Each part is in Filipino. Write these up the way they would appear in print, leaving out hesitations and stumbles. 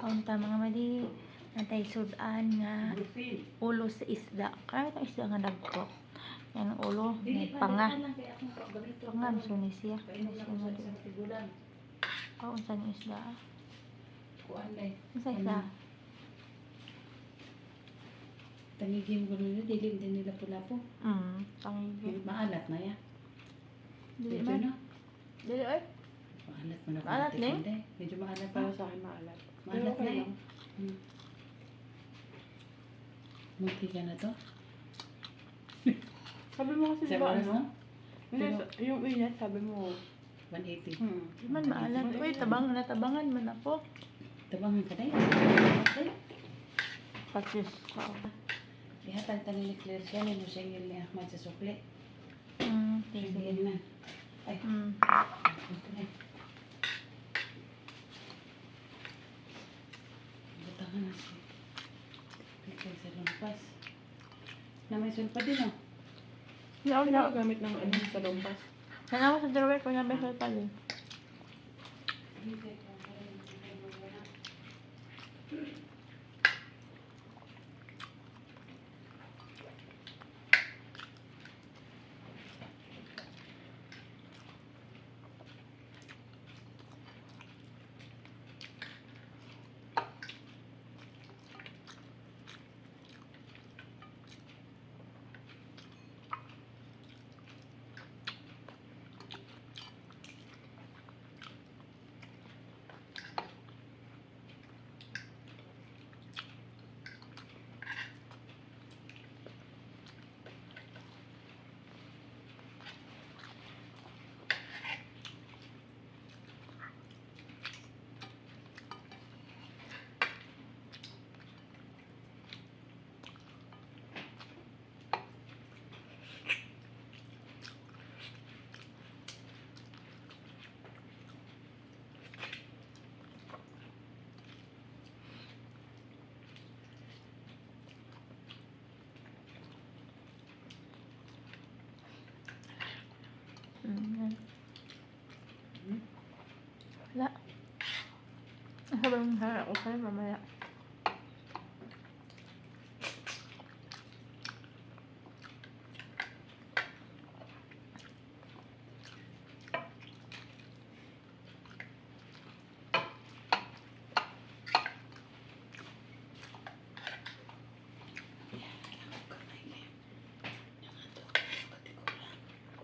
Kaunta mga mali. Natay sudan nga ulo sa isda. Kaya itong isda nga nagko. Yan ang ulo. May panga. Panga. So ni siya. Unsa ni isda? Unsa isda? Tangigin ko rin, dilim din nila pula po. Tangigin. Maalat na yan. Dili Medyo man. na. Dili ay. Maalat mo na. Maalat na eh? Medyo maalat pa. Para sa akin maalat. Maalat Pero na okay eh. Munti ka na to? Sabi mo kasi Sabi diba mo? ano? Hindi, yung init, sabi mo. 180. Di man maalat. Uy, tabangan man ako. Tabangan ka na eh. Patis. Ihatag tani ni Claire siya, ni Musengil ni Ahmad sa sukli. Sige na. Ay, ito na. Butangan na siya. Picture sa lumpas. Na may sulpa din oh. Hindi ako Hindi ako gamit ng ano sa lumpas. Sana ako sa drawer ko na beso pala. Wala. Sabi mo harap ko sa'yo mamaya.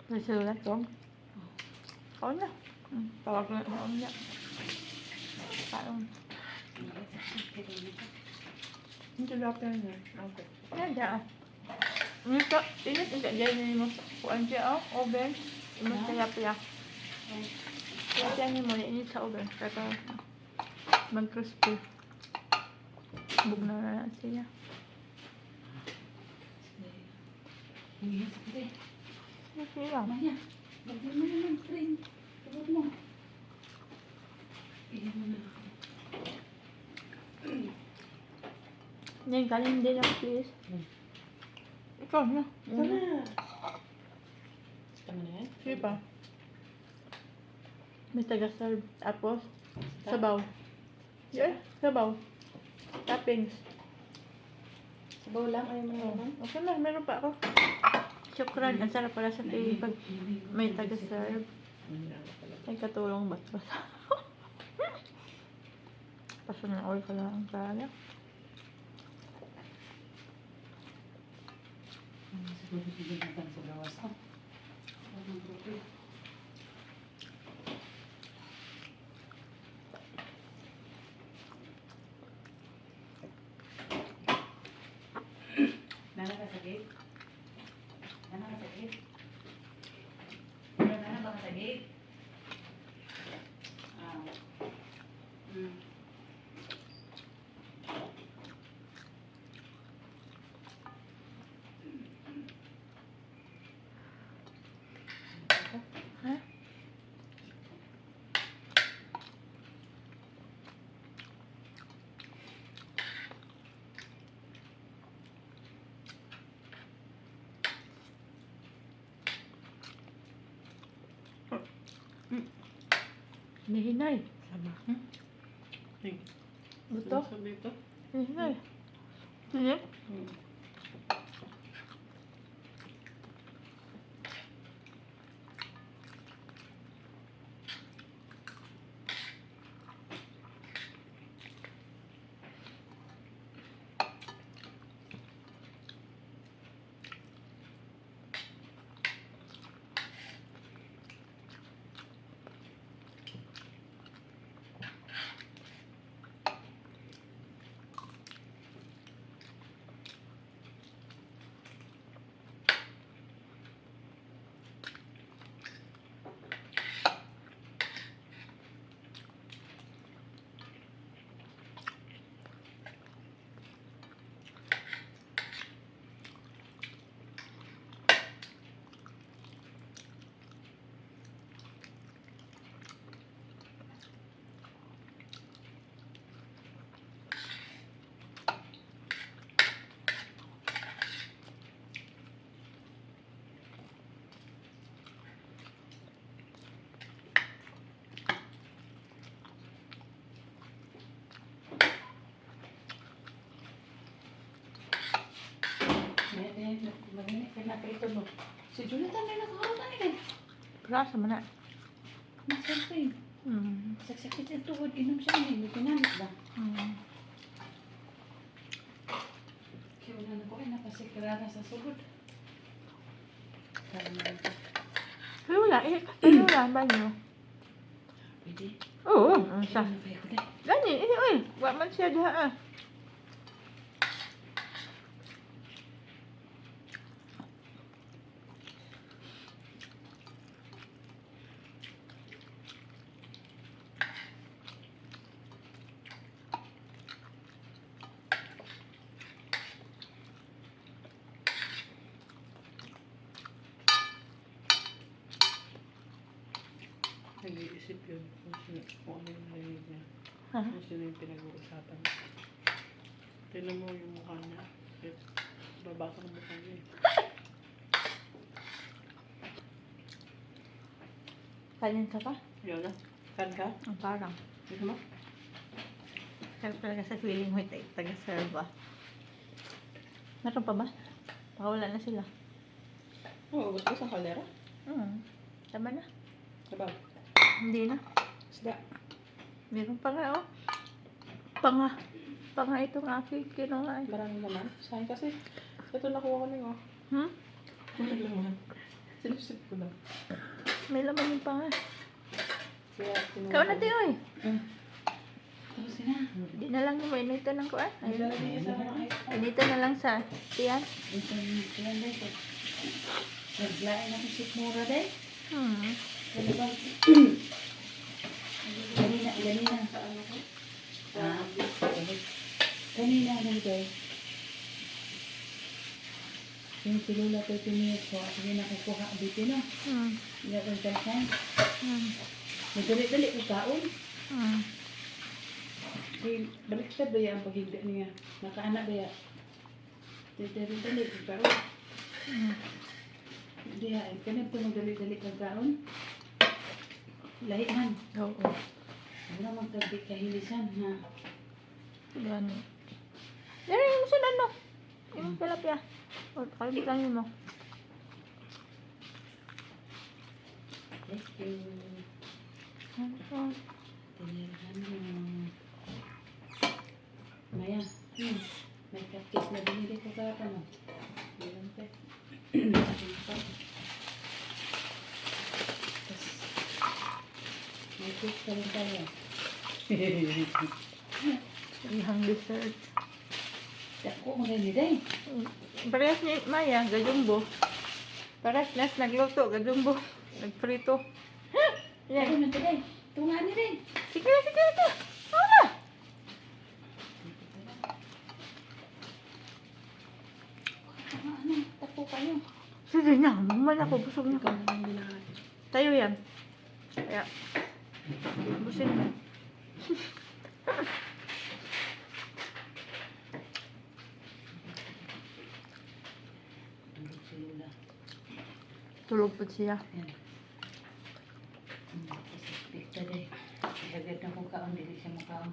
Nasulat ko. Oo na. Tawag na ako niya. Parang. Hindi tilapia niya. Okay. Yan dyan. Nito, init ang dyan mo. Kuan siya, oven. Imas tilapia. Kaya dyan mo, init sa oven. Kaya mag-crispy. Bug na siya. Okay lang. Maya, lagyan mo naman cream. Tawag mo. Iyan mo na ako. Yan, galing din ang please. Ikaw na. Ito na. Tama na yan? Sige pa. May taga-serve. Tapos, sabaw. Yeah, sabaw. Toppings. Sabaw lang, ayaw mo naman. Okay na, meron pa ako. Syukran. Ang sarap pala sa tayo pag may taga-serve. Ay, katulong bat-bat. Paso ng oil ko lang ang kaya. Siguro pinagatan sa gawas ko. Nana ka sakit? Nana ka sakit? Nana ba ka sakit? Ha? Nihinay. Sama. Sige. Buto? Sabi ito? Hindi. Sinip? Hmm. Mahinig ka na prito mo. Si Jonathan na nakaharap na rin. Prasa mo na. Masarap Saksakit ang tuhod. Inom siya na. May pinalit ba? Kaya wala na ko ay napasikirana sa sugod. Kaya naman ito. Pero wala. Pero wala ba niyo? Pwede. Oo. Kaya Sa. na kaya ko na. Gani. Uy. Wa man siya diha ah. Nag-iisip yun kung ano yung narinig niya. Ha? Kung sino yung pinag-uusapan. Tignan mo yung mukha niya. Babasa ng mukha niya eh. Kanin ka pa? Yun na. Kan ka? Ang parang. Tignan mo. Kaya talaga sa feeling mo taga-serve ah. Meron pa ba? Pakawala na sila. Oo, gusto sa kalera? Tama na. Sabaw. Hindi na. Isda. Meron pa nga oh. Panga itong aking kinuha eh. Maraming naman. Sa akin kasi. Ito nakuha ko na yun. Walang laman. Sinusip ko lang. May laman yung panga. Kaya kinuha Ikaw na ko. tiyo eh. Tapos na. Hindi na lang mo inito ng kuan. Ay, lalagay niya sa mga ice. Inito na lang sa tiyan. Ito yan dito. Naglain ako si Mura din. Ganina. Sa ano ko? Kanina lang guys. Yung silula ko tiniyot ko at hindi nakukuha dito na. Hindi ko kalsan. Nagdali-dali ko kaon. Baliktad ba yan ang paghigda niya? Nakaanak ba ya? Dali-dali ko kaon. Hindi ha. Kanina ito magdali-dali ko kaon. Lahi man. Oo. Wala magkahilisan ha. Yan. Yan yung sunod no. Yung tilapia. O, kalimutan mo. Thank you. Tinirahan mo. Maya. May cupcake na binili ko kahapon. Meron pa. May cake pa rin tayo. Ihang dessert. Dako mo rin din. Parehas ni Maya, gajumbo. Parehas nas nagluto, gajumbo. Nagprito. Yan. Yan. Ano na din? Tunga ni rin. Sige na, sige na. Oo na. Ano? Tapo kayo. Sige na, naman ako. Busog na Ikaw ka. naman binahal. Tayo yan. Kaya. Busin mo. Ang silula. Tulog po siya. Yan. Kasi picture eh. Agad na kung kaon, dili siya makaon.